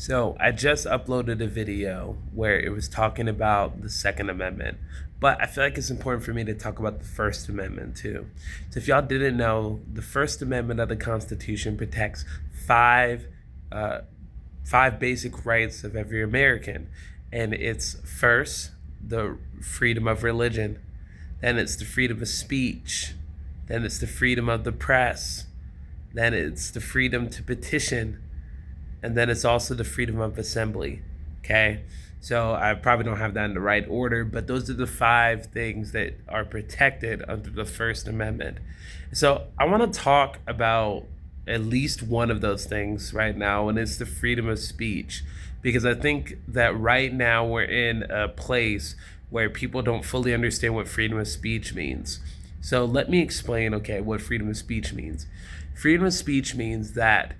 So I just uploaded a video where it was talking about the Second Amendment, but I feel like it's important for me to talk about the First Amendment too. So if y'all didn't know, the First Amendment of the Constitution protects five uh, five basic rights of every American, and it's first the freedom of religion, then it's the freedom of speech, then it's the freedom of the press, then it's the freedom to petition, and then it's also the freedom of assembly. Okay, so I probably don't have that in the right order, but those are the five things that are protected under the First Amendment. So I want to talk about at least one of those things right now, and it's the freedom of speech, because I think that right now we're in a place where people don't fully understand what freedom of speech means. So let me explain, okay, what freedom of speech means. Freedom of speech means that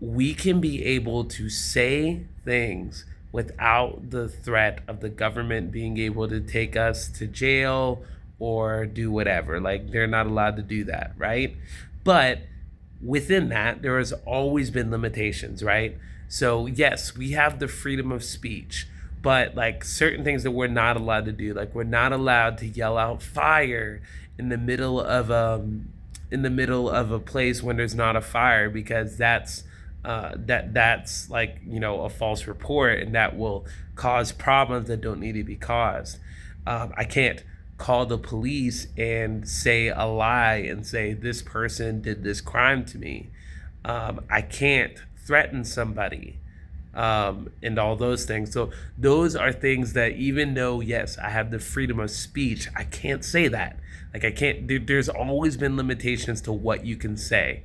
we can be able to say things without the threat of the government being able to take us to jail or do whatever. Like, they're not allowed to do that, right? But within that, there has always been limitations, right? So, yes, we have the freedom of speech, but like certain things that we're not allowed to do, like we're not allowed to yell out fire in the middle of a place when there's not a fire, because that's like, a false report, and that will cause problems that don't need to be caused. I can't call the police and say a lie and say this person did this crime to me. I can't threaten somebody, and all those things. So those are things that, even though yes, I have the freedom of speech, I can't say that. Like, I can't. There's always been limitations to what you can say,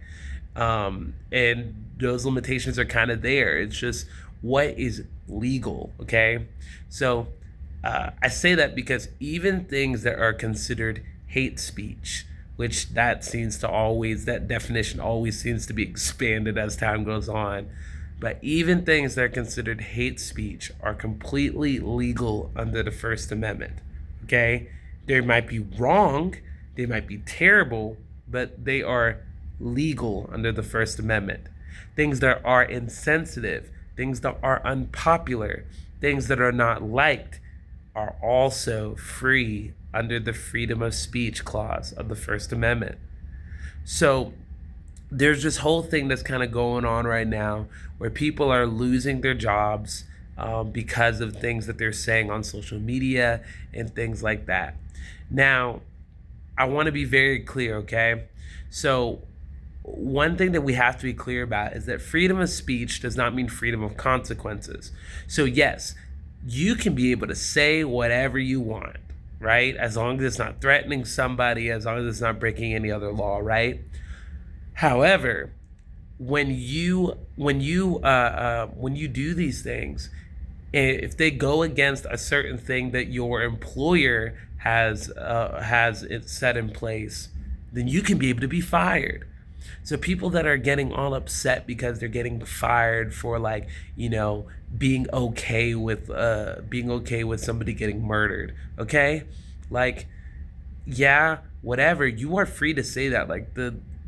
and those limitations are kind of there. It's just what is legal. Okay, so I say that because even things that are considered hate speech, which that definition always seems to be expanded as time goes on. But even things that are considered hate speech are completely legal under the First Amendment. Okay? They might be wrong, they might be terrible, but they are legal under the First Amendment. Things that are insensitive, things that are unpopular, things that are not liked are also free under the freedom of speech clause of the First Amendment. So there's this whole thing that's kind of going on right now where people are losing their jobs because of things that they're saying on social media and things like that. Now, I want to be very clear, okay? So, one thing that we have to be clear about is that freedom of speech does not mean freedom of consequences. So, yes, you can be able to say whatever you want, right? As long as it's not threatening somebody, as long as it's not breaking any other law, right? However, when you do these things, if they go against a certain thing that your employer has it set in place, then you can be able to be fired. So people that are getting all upset because they're getting fired for, like, being okay with somebody getting murdered, okay? Like, yeah, whatever. You are free to say that. Like,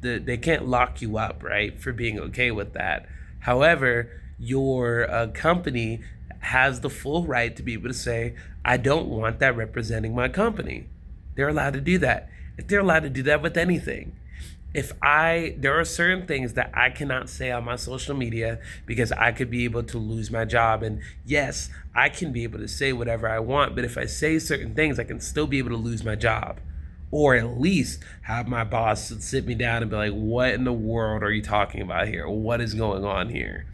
they can't lock you up, right, for being okay with that. However, your company has the full right to be able to say, I don't want that representing my company. They're allowed to do that. If they're allowed to do that with anything. There are certain things that I cannot say on my social media because I could be able to lose my job. And yes, I can be able to say whatever I want, but if I say certain things, I can still be able to lose my job. Or at least have my boss sit me down and be like, what in the world are you talking about here? What is going on here?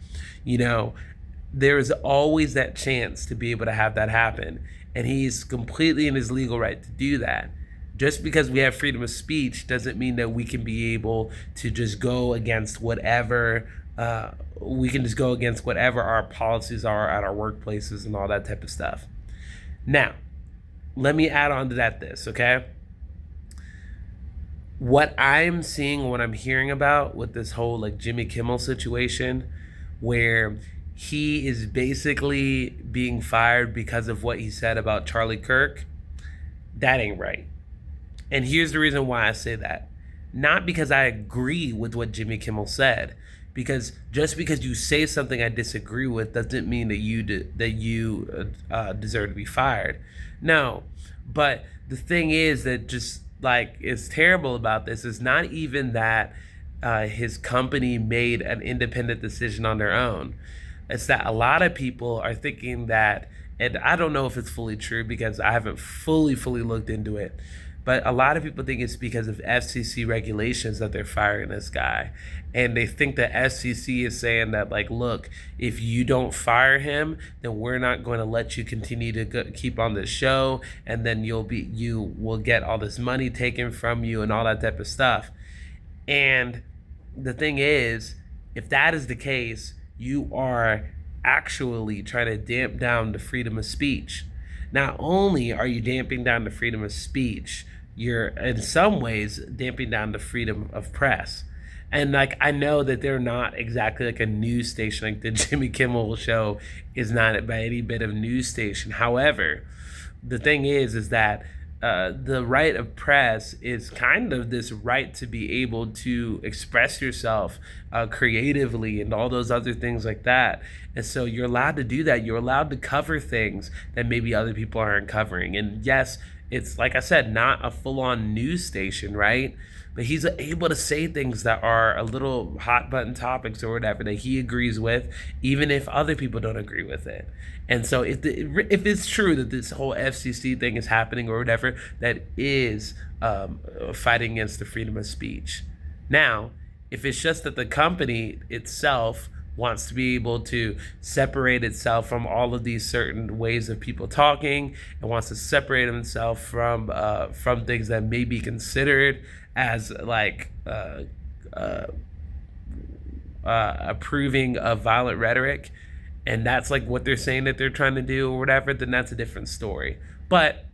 There's always that chance to be able to have that happen. And he's completely in his legal right to do that. Just because we have freedom of speech doesn't mean that we can be able to just go against whatever our policies are at our workplaces and all that type of stuff. Now, let me add on to this, okay? What I'm seeing, what I'm hearing about with this whole like Jimmy Kimmel situation, where he is basically being fired because of what he said about Charlie Kirk, that ain't right. And here's the reason why I say that. Not because I agree with what Jimmy Kimmel said. because just because you say something I disagree with doesn't mean that you deserve to be fired. No, but the thing is that just like is terrible about this is not even that his company made an independent decision on their own. It's that a lot of people are thinking that, and I don't know if it's fully true because I haven't fully looked into it, but a lot of people think it's because of FCC regulations that they're firing this guy. And they think the FCC is saying that, like, look, if you don't fire him, then we're not going to let you continue to keep on the show. And then you will get all this money taken from you and all that type of stuff. And the thing is, if that is the case, you are actually trying to damp down the freedom of speech. Not only are you damping down the freedom of speech, you're in some ways damping down the freedom of press. And like I know that they're not exactly like a news station, like the Jimmy Kimmel show is not by any bit of news station. However, the thing is that the right of press is kind of this right to be able to express yourself creatively and all those other things like that. And so you're allowed to do that. You're allowed to cover things that maybe other people aren't covering. And yes, it's like I said, not a full-on news station, right? But he's able to say things that are a little hot button topics or whatever that he agrees with, even if other people don't agree with it. And so if it's true that this whole FCC thing is happening or whatever, that is fighting against the freedom of speech. Now, if it's just that the company itself wants to be able to separate itself from all of these certain ways of people talking and wants to separate itself from things that may be considered as like approving of violent rhetoric, and that's like what they're saying that they're trying to do or whatever, then that's a different story. But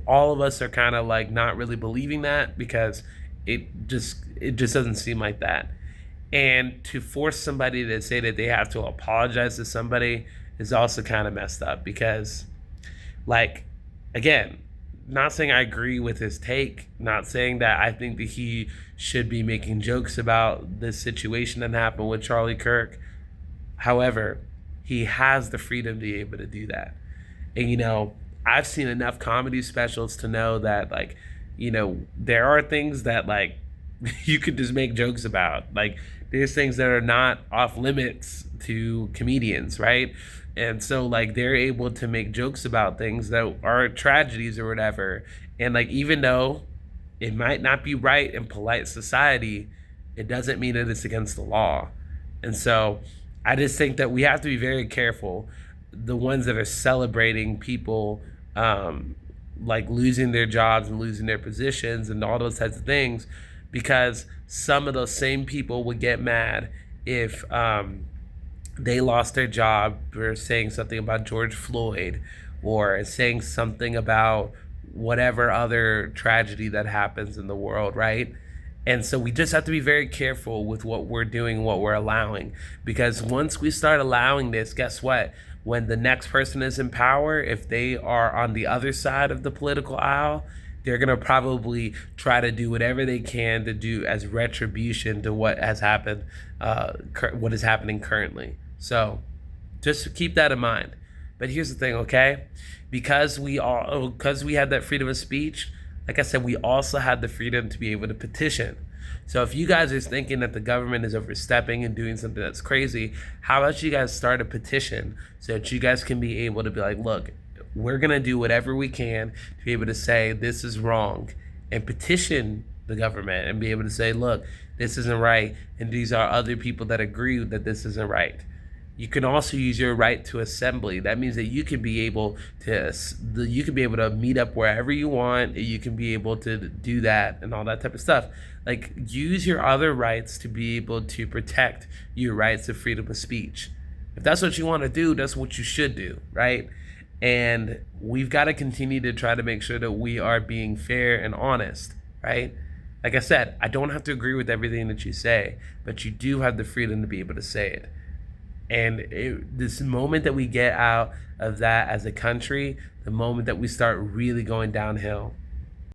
all of us are kind of like not really believing that because it just doesn't seem like that. And to force somebody to say that they have to apologize to somebody is also kind of messed up because, like, again, not saying I agree with his take, not saying that I think that he should be making jokes about this situation that happened with Charlie Kirk. However, he has the freedom to be able to do that. And, I've seen enough comedy specials to know that, like, there are things that, like, you could just make jokes about. Like, there's things that are not off limits to comedians, right? And so, like, they're able to make jokes about things that are tragedies or whatever. And, like, even though it might not be right in polite society, it doesn't mean that it's against the law. And so I just think that we have to be very careful, the ones that are celebrating people like losing their jobs and losing their positions and all those types of things, because some of those same people would get mad if they lost their job for saying something about George Floyd or saying something about whatever other tragedy that happens in the world, right? And so we just have to be very careful with what we're doing, what we're allowing, because once we start allowing this, guess what? When the next person is in power, if they are on the other side of the political aisle, they're going to probably try to do whatever they can to do as retribution to what has happened, what is happening currently. So just keep that in mind. But here's the thing, okay? Because we had that freedom of speech, like I said, we also had the freedom to be able to petition. So if you guys are thinking that the government is overstepping and doing something that's crazy, how about you guys start a petition so that you guys can be able to be like, look, we're going to do whatever we can to be able to say this is wrong and petition the government and be able to say, look, this isn't right. And these are other people that agree that this isn't right. You can also use your right to assembly. That means that you can be able to meet up wherever you want. You can be able to do that and all that type of stuff. Like, use your other rights to be able to protect your rights of freedom of speech. If that's what you want to do, that's what you should do, right? And we've got to continue to try to make sure that we are being fair and honest, right? Like I said, I don't have to agree with everything that you say, but you do have the freedom to be able to say it. And this moment that we get out of that as a country, the moment that we start really going downhill.